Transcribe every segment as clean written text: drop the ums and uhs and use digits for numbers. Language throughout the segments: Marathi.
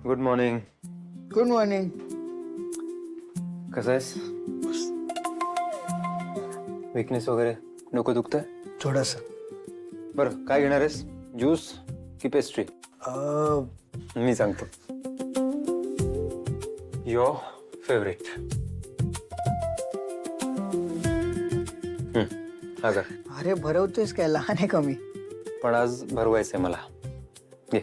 Good morning. Good morning. कसं आहेस? विकनेस वगैरे डोकं दुखतंय? थोडस. बरं काय घेणार आहेस? ज्यूस की पेस्ट्री? मी सांगतो. Your favourite. अगं अरे भरवतोयस काय? लहान आहे कमी. पण आज भरवायचंय मला. घे.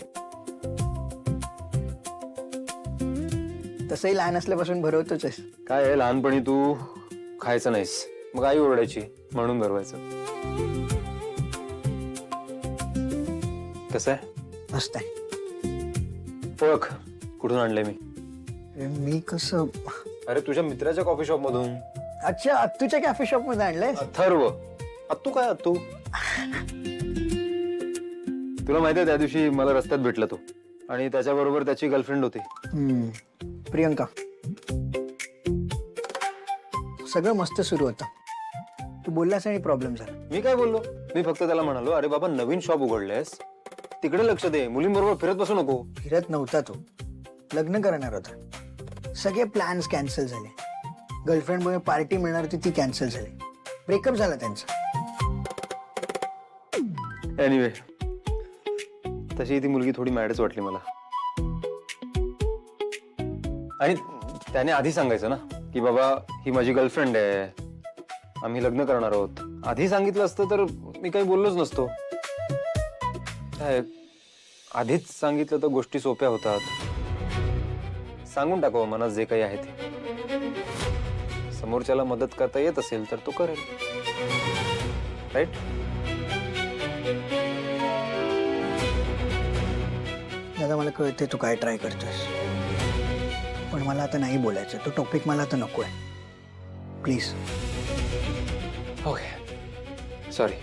तसंही लहान असल्यापासून भरवतोच आहेस. काय आहे, लहानपणी तू खायचं नाहीस, मग आई ओरडायची म्हणून भरवायचं. कसं आहे? मस्त आहे. ओळख कुठून आणलंय मी? अरे मी कसं? अरे तुझ्या मित्राच्या कॉफी शॉप मधून. अच्छा, अत्तूच्या कॅफे शॉप मध्ये आणलंय. अथर्व. अत्तू काय अत्तू? तुला माहितीये त्या दिवशी मला रस्त्यात भेटला तो आणि त्याच्याबरोबर त्याची गर्लफ्रेंड होती. प्रियंका. सगळं मस्त सुरू होतं. तू बोललास आणि प्रॉब्लेम झाला. मी काय बोललो? मी फक्त त्याला म्हणालो, अरे बाबा नवीन शॉप उघडलेस, तिकडे लक्ष दे, मुलींबरोबर फिरत बसू नको. फिरत नव्हता तो, लग्न करणार होता. सगळे प्लॅन्स कॅन्सल झाले. गर्लफ्रेंडमुळे पार्टी मिळणार होती ती कॅन्सल झाली. ब्रेकअप झाला त्यांचा. एनिवे, तशी ती मुलगी थोडी मॅडच वाटली मला. आणि त्याने आधी सांगायचं ना की बाबा ही माझी गर्लफ्रेंड आहे, आम्ही लग्न करणार आहोत. आधी सांगितलं असतं तर मी काही बोललोच नसतो. काय आधीच सांगितलं तर गोष्टी सोप्या होतात. सांगून टाकावं मनात जे काही आहे ते. समोरच्याला मदत करता येत असेल तर तो करेल. राईट? दादा मला कळते तू काय ट्राय करतोयस, पण मला आता नाही बोलायचं. तो टॉपिक मला आता नको आहे. प्लीज. Okay, sorry.